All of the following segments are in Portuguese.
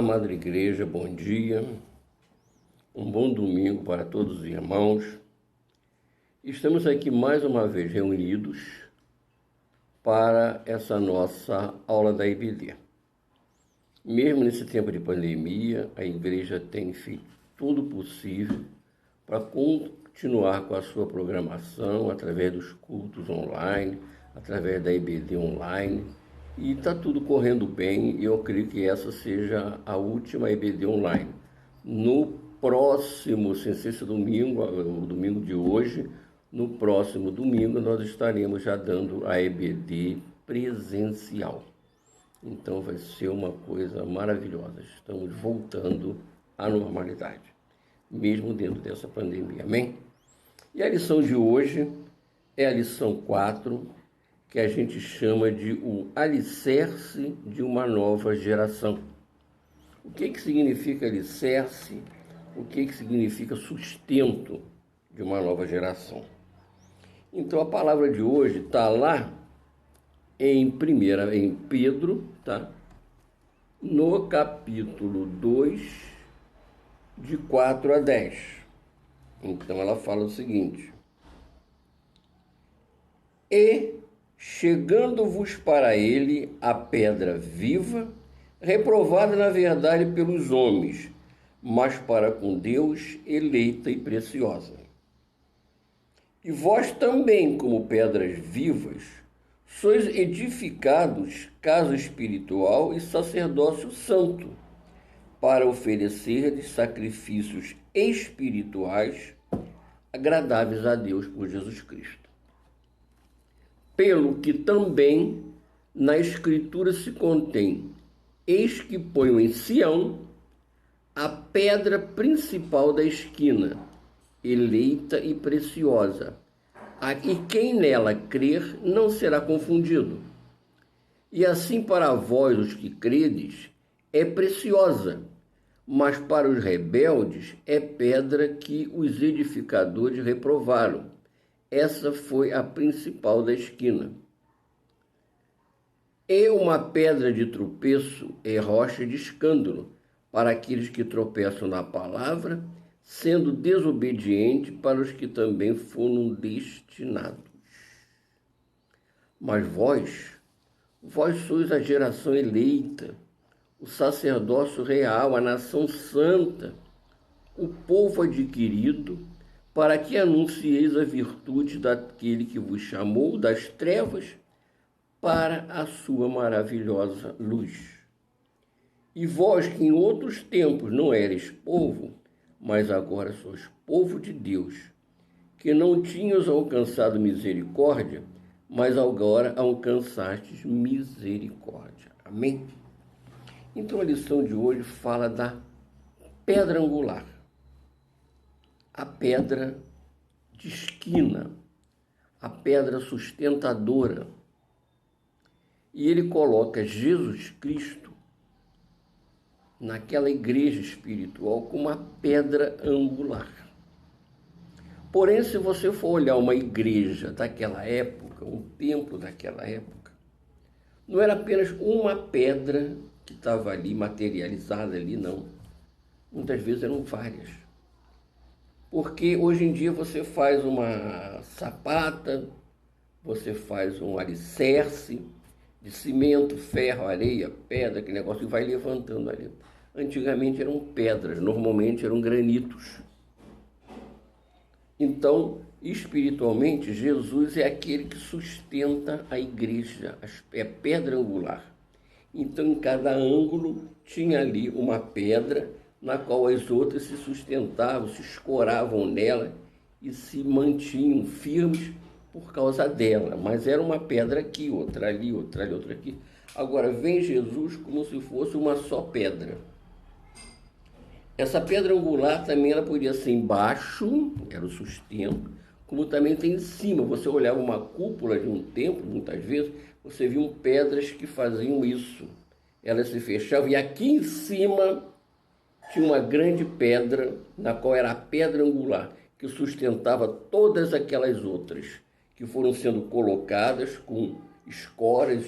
Amada Igreja, bom dia, um bom domingo para todos os irmãos. Estamos aqui mais uma vez reunidos para essa nossa aula da IBD. Mesmo nesse tempo de pandemia, a Igreja tem feito tudo possível para continuar com a sua programação através dos cultos online, através da IBD online. E está tudo correndo bem e eu creio que essa seja a última IBD online. No próximo, sem ser esse domingo, o domingo de hoje, no próximo domingo nós estaremos já dando a IBD presencial. Então vai ser uma coisa maravilhosa. Estamos voltando à normalidade, mesmo dentro dessa pandemia. Amém? E a lição de hoje é a lição 4, que a gente chama de o alicerce de uma nova geração. O que significa alicerce? O que significa sustento de uma nova geração? Então a palavra de hoje está lá em Pedro, tá? No capítulo 2, de 4 a 10. Então ela fala o seguinte: E chegando-vos para ele a pedra viva, reprovada na verdade pelos homens, mas para com Deus eleita e preciosa. E vós também, como pedras vivas, sois edificados casa espiritual e sacerdócio santo, para oferecerdes sacrifícios espirituais agradáveis a Deus por Jesus Cristo. Pelo que também na Escritura se contém: eis que ponho em Sião a pedra principal da esquina, eleita e preciosa, e quem nela crer não será confundido. E assim para vós, os que credes, é preciosa, mas para os rebeldes é pedra que os edificadores reprovaram. Essa foi a principal da esquina. E uma pedra de tropeço e rocha de escândalo para aqueles que tropeçam na palavra, sendo desobediente para os que também foram destinados. Mas vós sois a geração eleita, o sacerdócio real, a nação santa, o povo adquirido, para que anuncieis a virtude daquele que vos chamou das trevas para a sua maravilhosa luz. E vós que em outros tempos não eres povo, mas agora sois povo de Deus, que não tinhas alcançado misericórdia, mas agora alcançastes misericórdia. Amém? Então a lição de hoje fala da pedra angular. A pedra de esquina, a pedra sustentadora. E ele coloca Jesus Cristo naquela igreja espiritual como uma pedra angular. Porém, se você for olhar uma igreja daquela época, um templo daquela época, não era apenas uma pedra que estava ali, materializada ali, não. Muitas vezes eram várias. Porque hoje em dia você faz uma sapata, você faz um alicerce de cimento, ferro, areia, pedra, aquele negócio que vai levantando ali. Antigamente eram pedras, normalmente eram granitos. Então, espiritualmente, Jesus é aquele que sustenta a igreja, é pedra angular. Então, em cada ângulo tinha ali uma pedra na qual as outras se sustentavam, se escoravam nela e se mantinham firmes por causa dela. Mas era uma pedra aqui, outra ali, outra ali, outra aqui. Agora vem Jesus como se fosse uma só pedra. Essa pedra angular também ela podia ser embaixo, era o sustento, como também tem em cima. Você olhava uma cúpula de um templo, muitas vezes, você viam pedras que faziam isso. Elas se fechavam e aqui em cima tinha uma grande pedra, na qual era a pedra angular, que sustentava todas aquelas outras, que foram sendo colocadas com escoras,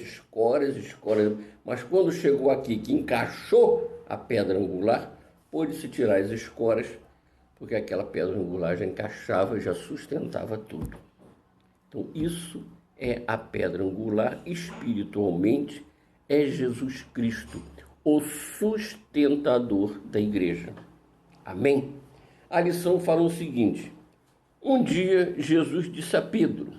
mas quando chegou aqui, que encaixou, a pedra angular, pôde-se tirar as escoras, porque aquela pedra angular já encaixava, já sustentava tudo. Então, isso é a pedra angular, espiritualmente, é Jesus Cristo, o sustentador da igreja. Amém? A lição fala o seguinte: um dia Jesus disse a Pedro: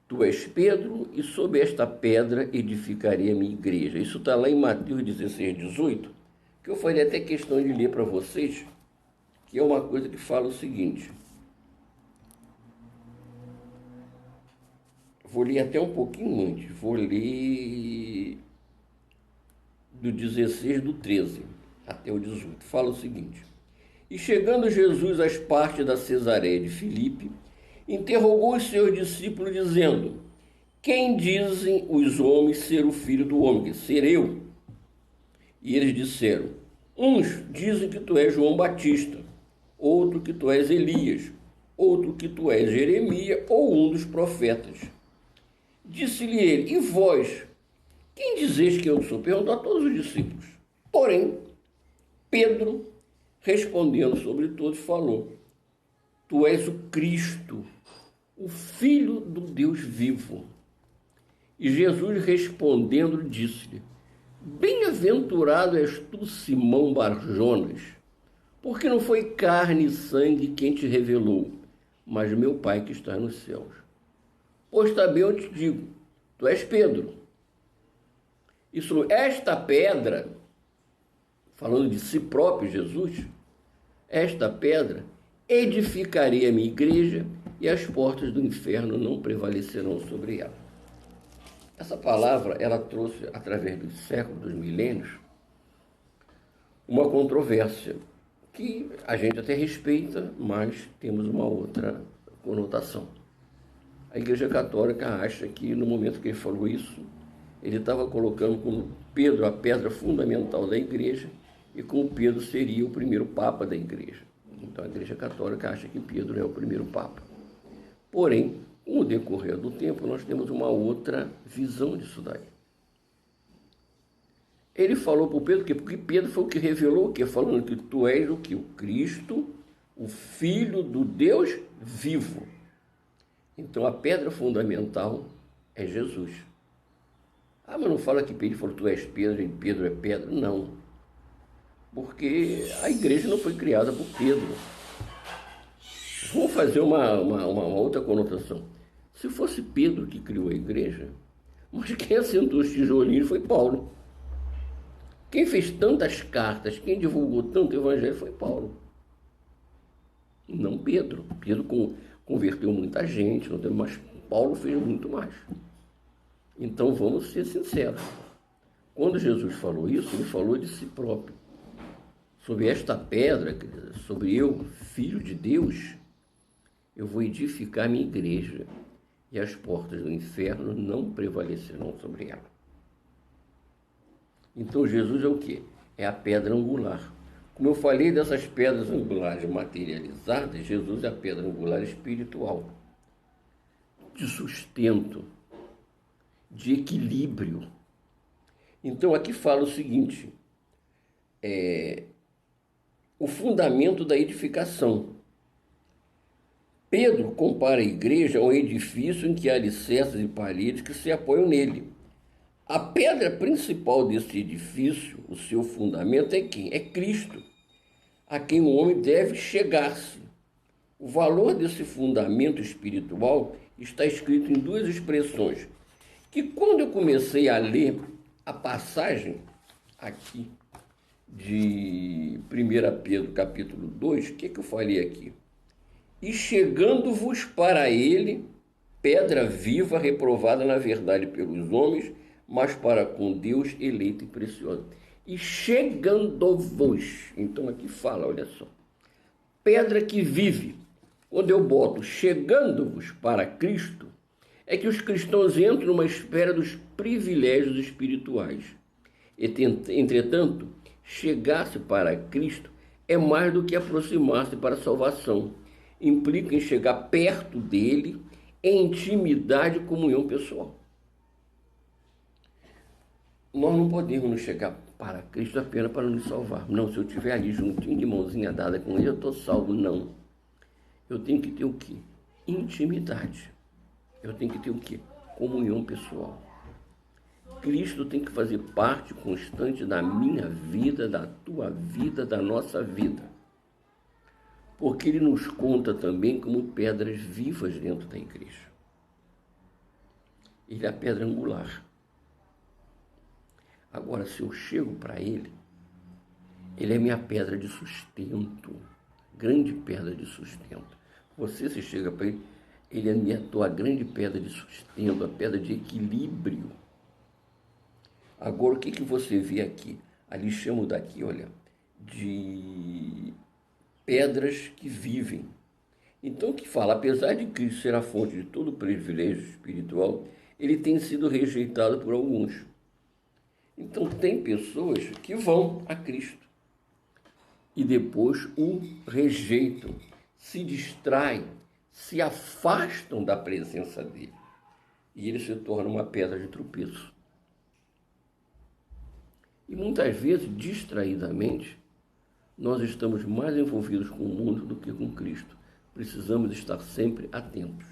tu és Pedro, e sobre esta pedra edificarei a minha igreja. Isso está lá em Mateus 16, 18, que eu faria até questão de ler para vocês, que é uma coisa que fala o seguinte. Vou ler até um pouquinho antes, vou ler do 16, do 13 até o 18. Fala o seguinte: e chegando Jesus às partes da Cesareia de Filipe, interrogou os seus discípulos, dizendo: quem dizem os homens ser o Filho do Homem? Ser eu? E eles disseram: uns dizem que tu és João Batista, outro que tu és Elias, outro que tu és Jeremias ou um dos profetas. Disse-lhe ele: e vós, quem dizeis que eu sou? Perguntou a todos os discípulos. Porém, Pedro, respondendo sobre todos, falou: tu és o Cristo, o Filho do Deus vivo. E Jesus respondendo disse-lhe: bem-aventurado és tu, Simão Barjonas, porque não foi carne e sangue quem te revelou, mas meu Pai que está nos céus. Pois também eu te digo, tu és Pedro, e sobre esta pedra, falando de si próprio Jesus, esta pedra edificarei a minha igreja, e as portas do inferno não prevalecerão sobre ela. Essa palavra, ela trouxe, através dos séculos, dos milênios, uma controvérsia, que a gente até respeita, mas temos uma outra conotação. A Igreja Católica acha que, no momento que ele falou isso, ele estava colocando como Pedro a pedra fundamental da igreja, e como Pedro seria o primeiro Papa da igreja. Então a Igreja Católica acha que Pedro é o primeiro Papa. Porém, com o decorrer do tempo, nós temos uma outra visão disso daí. Ele falou para o Pedro que porque Pedro foi o que revelou o quê? Falando que tu és o que? O Cristo, o Filho do Deus vivo. Então a pedra fundamental é Jesus. Ah, mas não fala que Pedro falou tu és Pedro e Pedro é pedra. Não. Porque a igreja não foi criada por Pedro. Vamos fazer uma outra conotação. Se fosse Pedro que criou a igreja, mas quem assentou os tijolinhos foi Paulo. Quem fez tantas cartas, quem divulgou tanto evangelho foi Paulo. Não Pedro. Pedro converteu muita gente, mas Paulo fez muito mais. Então vamos ser sinceros. Quando Jesus falou isso, ele falou de si próprio. Sobre esta pedra, sobre eu, filho de Deus, eu vou edificar minha igreja, e as portas do inferno não prevalecerão sobre ela. Então Jesus é o quê? É a pedra angular. Como eu falei dessas pedras angulares materializadas, Jesus é a pedra angular espiritual, de sustento, de equilíbrio. Então aqui fala o seguinte, o fundamento da edificação. Pedro compara a igreja a um edifício em que há alicerces e paredes que se apoiam nele. A pedra principal desse edifício, o seu fundamento, é quem? É Cristo, a quem o homem deve chegar-se. O valor desse fundamento espiritual está escrito em duas expressões, que quando eu comecei a ler a passagem aqui de 1 Pedro capítulo 2, o que eu falei aqui? E chegando-vos para ele, pedra viva, reprovada na verdade pelos homens, mas para com Deus eleita e preciosa. E chegando-vos, então aqui fala, olha só, pedra que vive. Quando eu boto chegando-vos para Cristo, é que os cristãos entram numa esfera dos privilégios espirituais. Entretanto, chegar-se para Cristo é mais do que aproximar-se para a salvação. Implica em chegar perto dele em intimidade e comunhão pessoal. nós não podemos nos chegar para Cristo apenas para nos salvar. Não, se eu estiver ali juntinho, de mãozinha dada com Ele, eu estou salvo. Não. Eu tenho que ter o quê? Intimidade. Eu tenho que ter o quê? Comunhão pessoal. Cristo tem que fazer parte constante da minha vida, da tua vida, da nossa vida. Porque Ele nos conta também como pedras vivas dentro da igreja. Ele é a pedra angular. Agora, se eu chego para Ele, Ele é minha pedra de sustento, grande pedra de sustento. Você, se chega para Ele, Ele é a tua grande pedra de sustento, a pedra de equilíbrio. Agora, o que você vê aqui? Ali chamo daqui, olha, de pedras que vivem. Então, que fala, apesar de Cristo ser a fonte de todo privilégio espiritual, Ele tem sido rejeitado por alguns. Então, tem pessoas que vão a Cristo e depois o rejeitam, se distraem, se afastam da presença dele. E ele se torna uma pedra de tropeço. E muitas vezes, distraidamente, nós estamos mais envolvidos com o mundo do que com Cristo. Precisamos estar sempre atentos.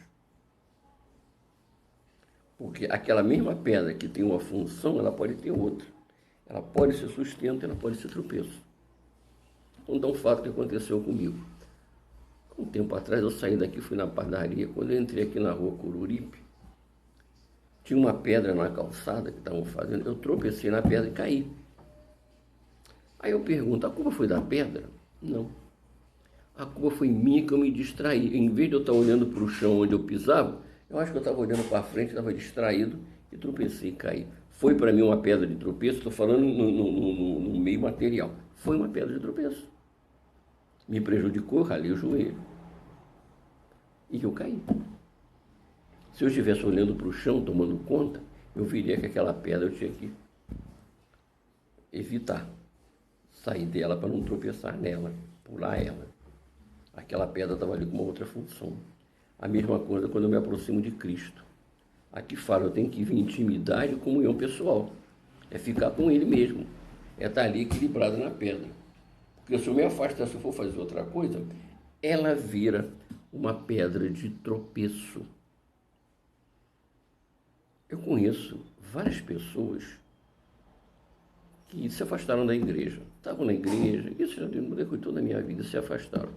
Porque aquela mesma pedra que tem uma função, ela pode ter outra. Ela pode ser sustento, ela pode ser tropeço. Vou dar um fato que aconteceu comigo. Um tempo atrás eu saí daqui, fui na padaria. Quando eu entrei aqui na rua Coruripe, tinha uma pedra na calçada que estavam fazendo. Eu tropecei na pedra e caí. Aí eu pergunto, a culpa foi da pedra? Não. A culpa foi minha, que eu me distraí. Em vez de eu estar olhando para o chão onde eu pisava, eu acho que eu estava olhando para frente, estava distraído e tropecei e caí. Foi para mim uma pedra de tropeço, estou falando no meio material. Foi uma pedra de tropeço. Me prejudicou, ralei o joelho. E eu caí. Se eu estivesse olhando para o chão, tomando conta, eu viria que aquela pedra eu tinha que evitar. Sair dela para não tropeçar nela, pular ela. Aquela pedra estava ali com uma outra função. A mesma coisa quando eu me aproximo de Cristo. Aqui fala, eu tenho que vir intimidade e comunhão pessoal. É ficar com Ele mesmo. É estar ali equilibrado na pedra. Porque se eu me afastar, se eu for fazer outra coisa, ela vira uma pedra de tropeço. Eu conheço várias pessoas que se afastaram da igreja. Estavam na igreja, isso já mudou toda a minha vida, se afastaram.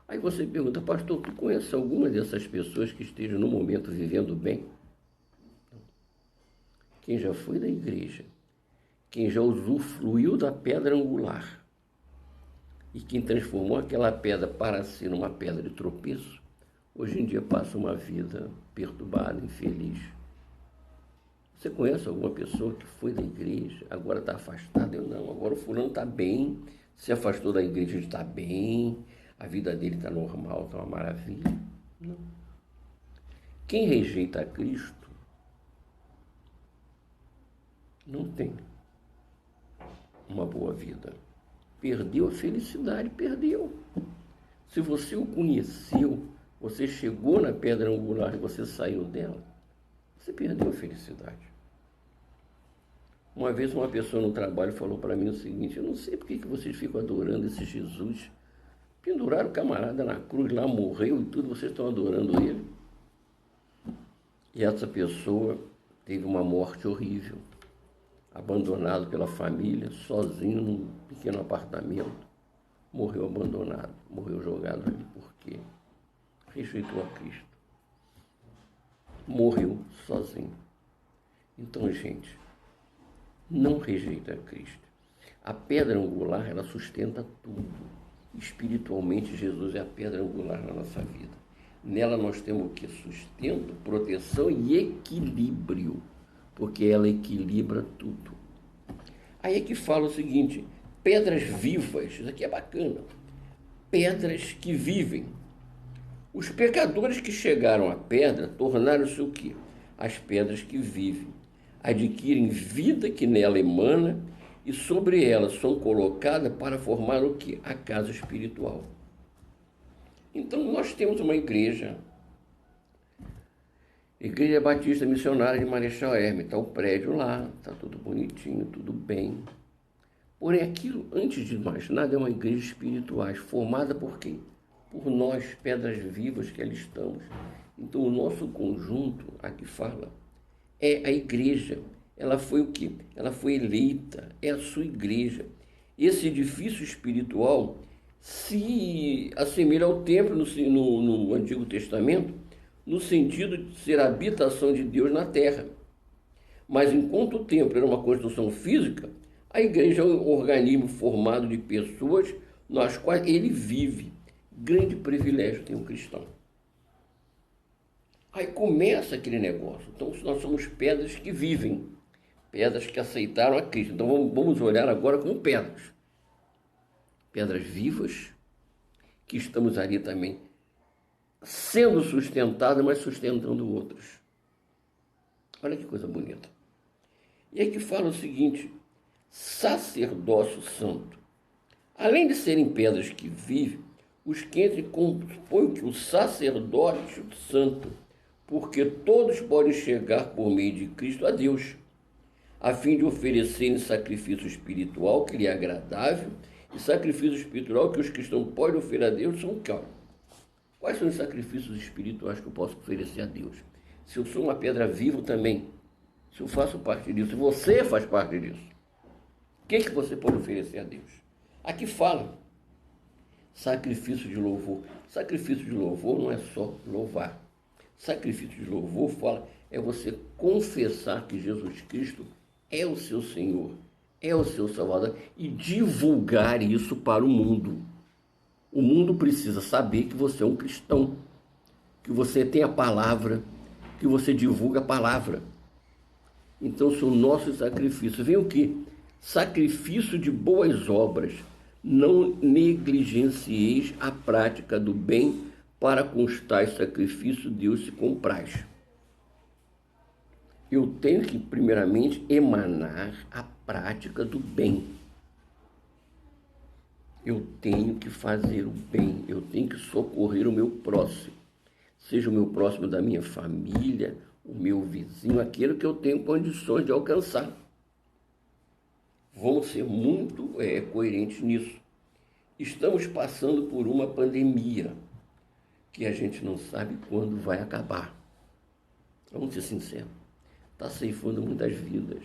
Aí você pergunta, pastor, tu conhece alguma dessas pessoas que estejam no momento vivendo bem? Quem já foi da igreja, quem já usufruiu da pedra angular e quem transformou aquela pedra para si numa pedra de tropeço, hoje em dia passa uma vida perturbada, infeliz. Você conhece alguma pessoa que foi da igreja, agora está afastada? Eu não, agora o fulano está bem, se afastou da igreja, está bem, a vida dele está normal, está uma maravilha. Não. Quem rejeita a Cristo não tem uma boa vida. Perdeu a felicidade, perdeu. Se você o conheceu, você chegou na pedra angular e você saiu dela, você perdeu a felicidade. Uma vez uma pessoa no trabalho falou para mim o seguinte, eu não sei por que vocês ficam adorando esse Jesus. Penduraram o camarada na cruz lá, morreu e tudo, vocês estão adorando ele. E essa pessoa teve uma morte horrível, abandonado pela família, sozinho num pequeno apartamento. Morreu abandonado, morreu jogado ali, porque rejeitou a Cristo. Morreu sozinho. Então, gente, não rejeita a Cristo. A pedra angular, ela sustenta tudo. Espiritualmente, Jesus é a pedra angular na nossa vida. Nela nós temos o que? Sustento, proteção e equilíbrio, porque ela equilibra tudo. Aí é que fala o seguinte, pedras vivas, isso aqui é bacana, pedras que vivem. Os pecadores que chegaram à pedra tornaram-se o quê? As pedras que vivem, adquirem vida que nela emana e sobre elas são colocadas para formar o quê? A casa espiritual. Então nós temos uma igreja Igreja Batista Missionária de Marechal Hermes, está o prédio lá, está tudo bonitinho, tudo bem. Porém, aquilo, antes de mais nada, é uma igreja espiritual, formada por quem? Por nós, pedras vivas que ali estamos. Então, o nosso conjunto, aqui fala, é a igreja. Ela foi o quê? Ela foi eleita, é a sua igreja. Esse edifício espiritual se assemelha ao templo no Antigo Testamento, no sentido de ser a habitação de Deus na terra. Mas enquanto o templo era uma construção física, a igreja é um organismo formado de pessoas nas quais ele vive. Grande privilégio tem um cristão. Aí começa aquele negócio. Então nós somos pedras que vivem, pedras que aceitaram a Cristo. Então vamos olhar agora como pedras. Pedras vivas, que estamos ali também sendo sustentadas, mas sustentando outros. Olha que coisa bonita. E aqui fala o seguinte: sacerdócio santo. Além de serem pedras que vivem, os crentes compõem que o sacerdócio santo, porque todos podem chegar por meio de Cristo a Deus, a fim de oferecerem sacrifício espiritual que lhe é agradável, e sacrifício espiritual que os cristãos podem oferecer a Deus são quais são os sacrifícios espirituais que eu posso oferecer a Deus? Se eu sou uma pedra viva também, se eu faço parte disso, se você faz parte disso, o que você pode oferecer a Deus? Aqui fala sacrifício de louvor. Sacrifício de louvor não é só louvar. Sacrifício de louvor fala é você confessar que Jesus Cristo é o seu Senhor, é o seu Salvador, e divulgar isso para o mundo. O mundo precisa saber que você é um cristão, que você tem a palavra, que você divulga a palavra. Então são nossos sacrifícios. Vem o quê? Sacrifício de boas obras. Não negligencieis a prática do bem, para constar sacrifício Deus se compraz. Eu tenho que, primeiramente, emanar a prática do bem. Eu tenho que fazer o bem, eu tenho que socorrer o meu próximo. Seja o meu próximo da minha família, o meu vizinho, aquele que eu tenho condições de alcançar. Vamos ser muito coerentes nisso. Estamos passando por uma pandemia que a gente não sabe quando vai acabar. Vamos ser sinceros. Está ceifando muitas vidas.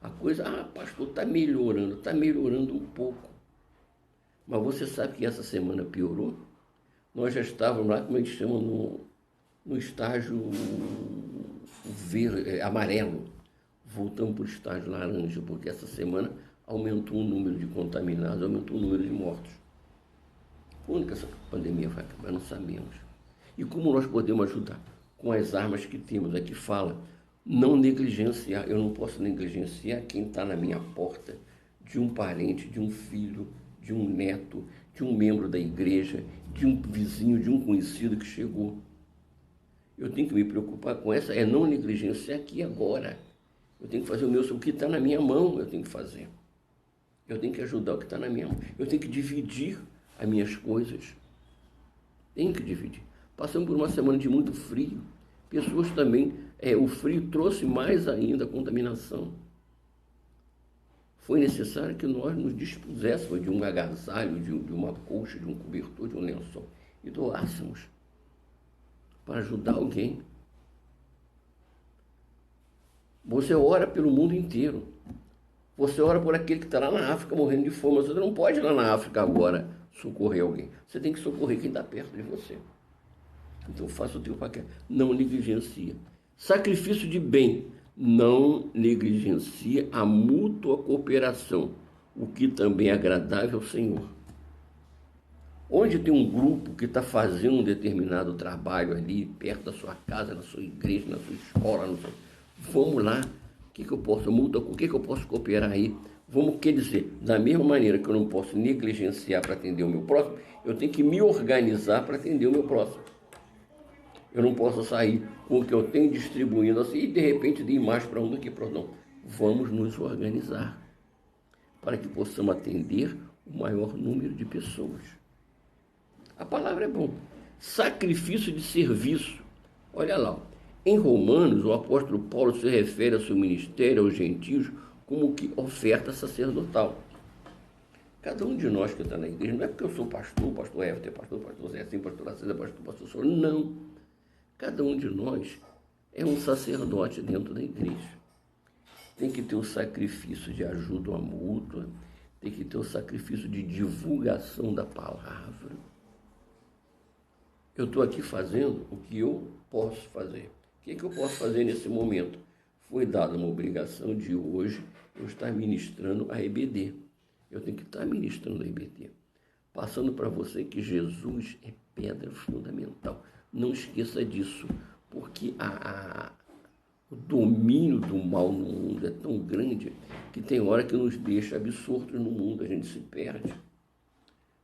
A coisa, pastor, está melhorando um pouco. Mas você sabe que essa semana piorou? Nós já estávamos lá, como a gente chama, no estágio verde, amarelo. Voltamos para o estágio laranja, porque essa semana aumentou o número de contaminados, aumentou o número de mortos. Quando que essa pandemia vai acabar? Não sabemos. E como nós podemos ajudar? Com as armas que temos. Aqui fala, não negligenciar. Eu não posso negligenciar quem está na minha porta, de um parente, de um filho, de um neto, de um membro da igreja, de um vizinho, de um conhecido que chegou. Eu tenho que me preocupar com essa, é não negligenciar aqui e agora. Eu tenho que fazer o que está na minha mão, eu tenho que fazer. Eu tenho que ajudar o que está na minha mão. Eu tenho que dividir as minhas coisas. Tenho que dividir. Passamos por uma semana de muito frio. Pessoas também, o frio trouxe mais ainda a contaminação. Foi necessário que nós nos dispuséssemos de um agasalho, de uma colcha, de um cobertor, de um lençol, e doássemos para ajudar alguém. Você ora pelo mundo inteiro. Você ora por aquele que está lá na África morrendo de fome. Você não pode ir lá na África agora socorrer alguém. Você tem que socorrer quem está perto de você. Então faça o teu papel. Não negligencia. Sacrifício de bem. Não negligencia a mútua cooperação, o que também é agradável ao Senhor. Onde tem um grupo que está fazendo um determinado trabalho ali, perto da sua casa, na sua igreja, na sua escola, vamos lá, o que eu posso cooperar aí? Quer dizer, da mesma maneira que eu não posso negligenciar para atender o meu próximo, eu tenho que me organizar para atender o meu próximo. Eu não posso sair com o que eu tenho distribuindo assim e de repente ir mais para um do que para outro. Não. Vamos nos organizar para que possamos atender o maior número de pessoas. A palavra é bom. Sacrifício de serviço. Olha lá. Em Romanos, o apóstolo Paulo se refere ao seu ministério aos gentios como que oferta sacerdotal. Cada um de nós que está na igreja, não é porque eu sou pastor Éfter, pastor Zé, assim, pastor Laceda, pastor Sônia, não. Cada um de nós é um sacerdote dentro da igreja. Tem que ter o sacrifício de ajuda mútua, tem que ter o sacrifício de divulgação da palavra. Eu estou aqui fazendo o que eu posso fazer. O que é que eu posso fazer nesse momento? Foi dada uma obrigação de hoje eu estar ministrando a EBD. Eu tenho que estar ministrando a EBD. Passando para você que Jesus é pedra fundamental. Não esqueça disso, porque o domínio do mal no mundo é tão grande que tem hora que nos deixa absortos no mundo, a gente se perde.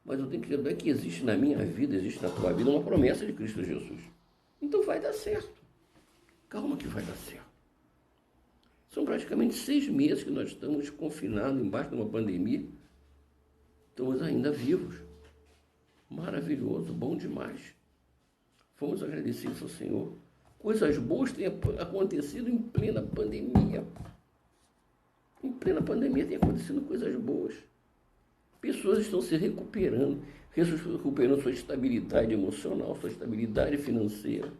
Mas eu tenho que lembrar que existe na minha vida, existe na tua vida uma promessa de Cristo Jesus. Então vai dar certo. Calma que vai dar certo. São praticamente 6 meses que nós estamos confinados embaixo de uma pandemia. Estamos ainda vivos. Maravilhoso, bom demais. Fomos agradecidos ao Senhor. Coisas boas têm acontecido em plena pandemia. Em plena pandemia tem acontecido coisas boas. Pessoas estão se recuperando sua estabilidade emocional, sua estabilidade financeira.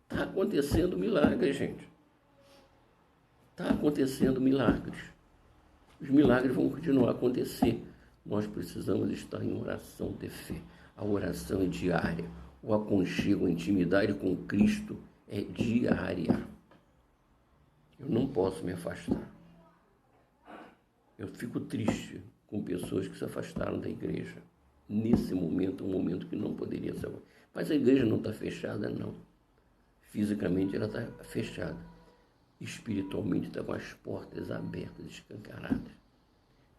Está acontecendo milagres, gente. Está acontecendo milagres. Os milagres vão continuar a acontecer. Nós precisamos estar em oração de fé. A oração é diária. O aconchego, a intimidade com Cristo é diária. Eu não posso me afastar. Eu fico triste com pessoas que se afastaram da igreja. Nesse momento, um momento que não poderia ser. Mas a igreja não está fechada, não. Fisicamente ela está fechada. Espiritualmente está com as portas abertas, escancaradas.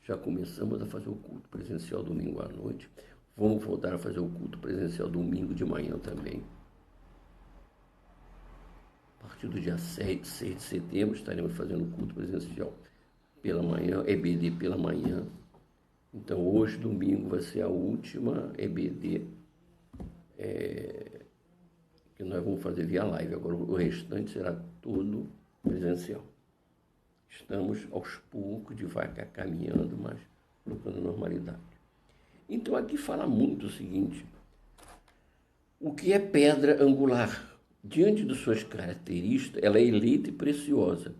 Já começamos a fazer o culto presencial domingo à noite. Vamos voltar a fazer o culto presencial domingo de manhã também. A partir do dia 6 de setembro estaremos fazendo o culto presencial pela manhã, EBD pela manhã. Então hoje, domingo, vai ser a última EBD que nós vamos fazer via live. Agora o restante será todo presencial. Estamos aos poucos, devagar, caminhando, mas colocando normalidade. Então aqui fala muito o seguinte: o que é pedra angular? Diante de suas características, ela é eleita e preciosa.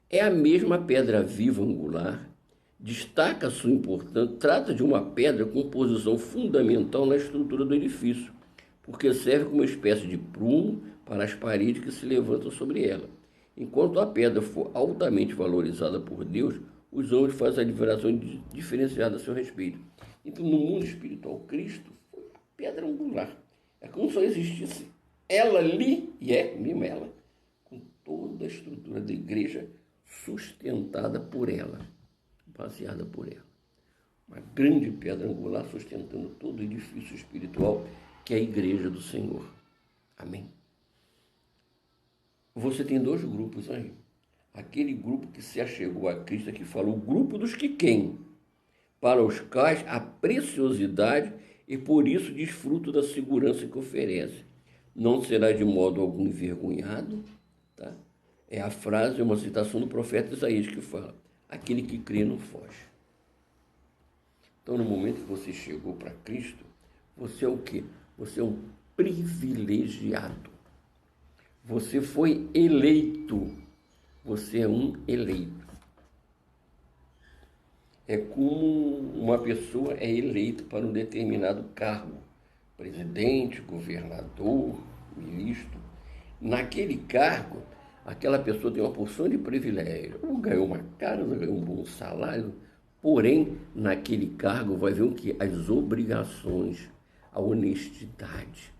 É a mesma pedra viva angular, destaca sua importância, trata de uma pedra com posição fundamental na estrutura do edifício, porque serve como uma espécie de prumo para as paredes que se levantam sobre ela. Enquanto a pedra for altamente valorizada por Deus, os homens fazem a admiração diferenciada a seu respeito. Então, no mundo espiritual, Cristo foi a pedra angular. É como se só existisse ela ali, e é mesmo ela, com toda a estrutura da igreja sustentada por ela, baseada por ela. Uma grande pedra angular sustentando todo o edifício espiritual que é a igreja do Senhor. Amém? Você tem 2 grupos aí. Aquele grupo que se achegou a Cristo, que fala o grupo dos que quem? Para os quais a preciosidade e por isso desfruto da segurança que oferece. Não será de modo algum envergonhado, tá? É a frase, é uma citação do profeta Isaías que fala: aquele que crê não foge. Então, no momento que você chegou para Cristo, você é o quê? Você é um privilegiado. Você foi eleito. Você é um eleito. É como uma pessoa é eleita para um determinado cargo. Presidente, governador, ministro. Naquele cargo, aquela pessoa tem uma porção de privilégio. Ou ganhou uma casa, ou ganhou um bom salário. Porém, naquele cargo vai ver o quê? As obrigações, a honestidade,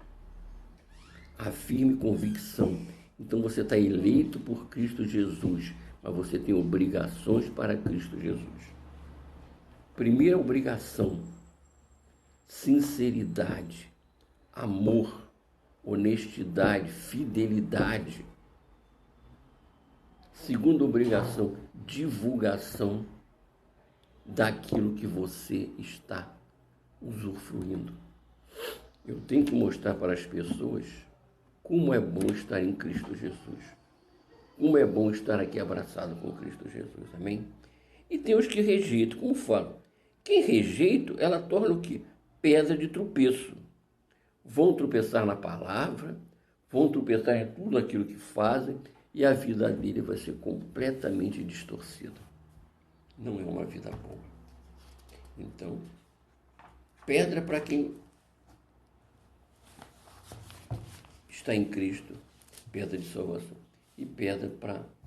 a firme convicção. Então você está eleito por Cristo Jesus, mas você tem obrigações para Cristo Jesus. Primeira obrigação: sinceridade, amor, honestidade, fidelidade. Segunda obrigação: divulgação daquilo que você está usufruindo. Eu tenho que mostrar para as pessoas Como é bom estar em Cristo Jesus. Como é bom estar aqui abraçado com Cristo Jesus, amém? E tem os que rejeitam, como falo. Quem rejeita, ela torna o quê? Pedra de tropeço. Vão tropeçar na palavra, vão tropeçar em tudo aquilo que fazem e a vida dele vai ser completamente distorcida. Não é uma vida boa. Então, pedra para quem está em Cristo, pedra de salvação, e pedra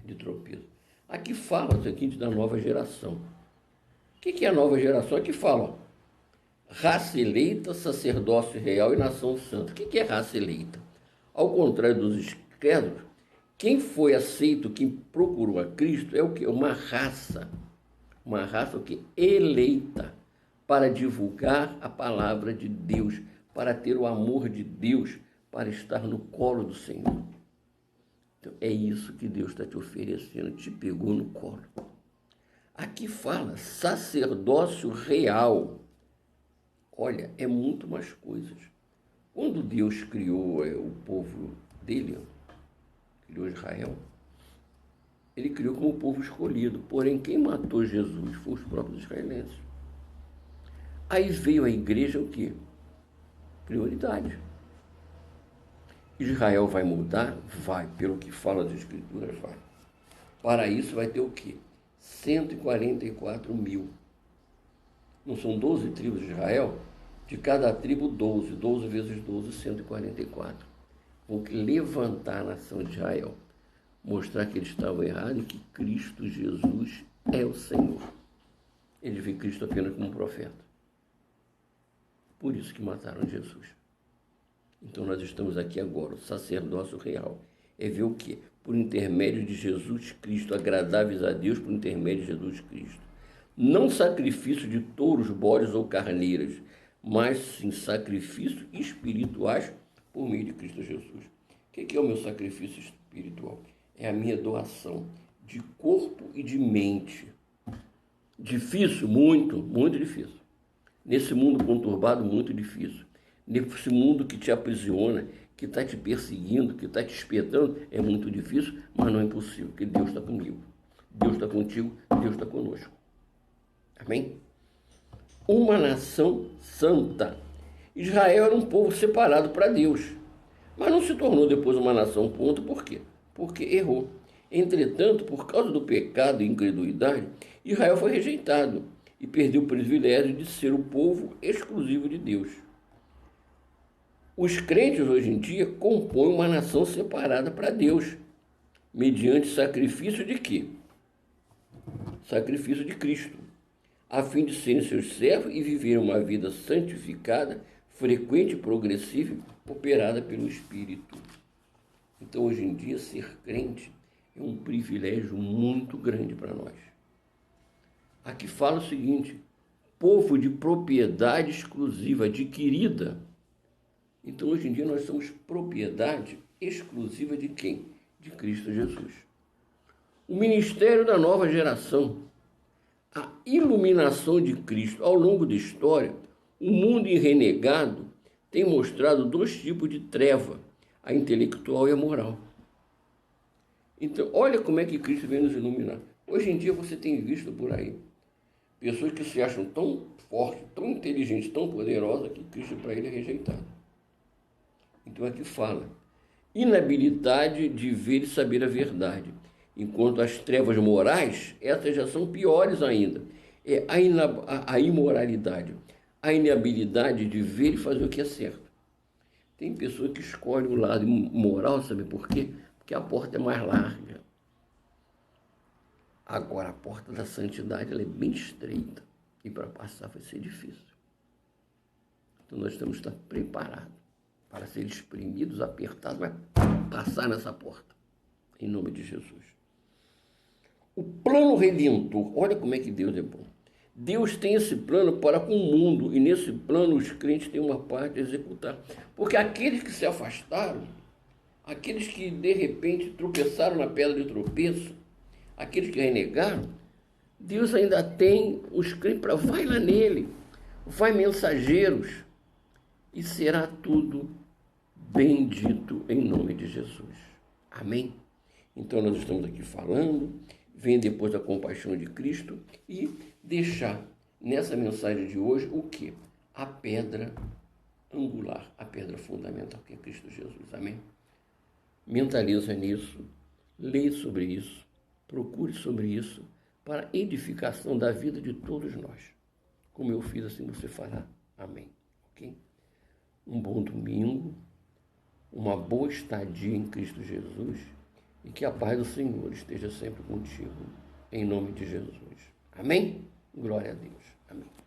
de tropeço. Aqui fala o seguinte da nova geração. O que é a nova geração? Aqui fala, raça eleita, sacerdócio real e nação santa. O que é raça eleita? Ao contrário dos incrédulos, quem foi aceito, quem procurou a Cristo, é o quê? Uma raça o quê? Eleita, para divulgar a palavra de Deus, para ter o amor de Deus, para estar no colo do Senhor. Então, é isso que Deus está te oferecendo, te pegou no colo. Aqui fala sacerdócio real. Olha, é muito mais coisas. Quando Deus criou o povo dele, criou Israel, ele criou como povo escolhido. Porém, quem matou Jesus foi os próprios israelenses. Aí veio a igreja o quê? Prioridade. Israel vai mudar? Vai. Pelo que fala as Escrituras, vai. Para isso vai ter o quê? 144 mil. Não são 12 tribos de Israel? De cada tribo, 12. 12 vezes 12, 144. Vão levantar a nação de Israel. Mostrar que eles estavam errados e que Cristo Jesus é o Senhor. Eles veem Cristo apenas como um profeta. Por isso que mataram Jesus. Então nós estamos aqui agora, o sacerdócio real. É ver o quê? Por intermédio de Jesus Cristo, agradáveis a Deus por intermédio de Jesus Cristo. Não sacrifício de touros, bodes ou carneiras, mas sim sacrifícios espirituais por meio de Cristo Jesus. O que é o meu sacrifício espiritual? É a minha doação de corpo e de mente. Difícil? Muito, muito difícil. Nesse mundo conturbado, muito difícil. Nesse mundo que te aprisiona, que está te perseguindo, que está te espetando, é muito difícil, mas não é impossível, porque Deus está comigo. Deus está contigo, Deus está conosco. Amém? Uma nação santa. Israel era um povo separado para Deus, mas não se tornou depois uma nação ponto. Por quê? Porque errou. Entretanto, por causa do pecado e incredulidade, Israel foi rejeitado e perdeu o privilégio de ser o povo exclusivo de Deus. Os crentes hoje em dia compõem uma nação separada para Deus, mediante sacrifício de quê? Sacrifício de Cristo, a fim de serem seus servos e viverem uma vida santificada, frequente e progressiva, operada pelo Espírito. Então, hoje em dia, ser crente é um privilégio muito grande para nós. Aqui fala o seguinte, povo de propriedade exclusiva, adquirida. Então, hoje em dia, nós somos propriedade exclusiva de quem? De Cristo Jesus. O ministério da nova geração, a iluminação de Cristo. Ao longo da história, o mundo renegado tem mostrado dois tipos de treva, a intelectual e a moral. Então, olha como é que Cristo vem nos iluminar. Hoje em dia, você tem visto por aí pessoas que se acham tão fortes, tão inteligentes, tão poderosas, que Cristo para ele é rejeitado. Então aqui fala, inabilidade de ver e saber a verdade. Enquanto as trevas morais, essas já são piores ainda. É a imoralidade, a inabilidade de ver e fazer o que é certo. Tem pessoas que escolhem o lado moral, sabe por quê? Porque a porta é mais larga. Agora, a porta da santidade ela é bem estreita e para passar vai ser difícil. Então nós temos que estar preparados para ser espremidos, apertados, mas passar nessa porta, em nome de Jesus. O plano redentor, olha como é que Deus é bom. Deus tem esse plano para com o mundo, e nesse plano os crentes têm uma parte a executar. Porque aqueles que se afastaram, aqueles que de repente tropeçaram na pedra de tropeço, aqueles que renegaram, Deus ainda tem os crentes para, vai lá nele, vai mensageiros, e será tudo bendito em nome de Jesus. Amém? Então nós estamos aqui falando, vem depois da compaixão de Cristo e deixar nessa mensagem de hoje o quê? A pedra angular, a pedra fundamental que é Cristo Jesus. Amém? Mentaliza nisso, leia sobre isso, procure sobre isso, para edificação da vida de todos nós. Como eu fiz, assim você fará. Amém. Ok? Um bom domingo, uma boa estadia em Cristo Jesus e que a paz do Senhor esteja sempre contigo, em nome de Jesus. Amém? Glória a Deus. Amém.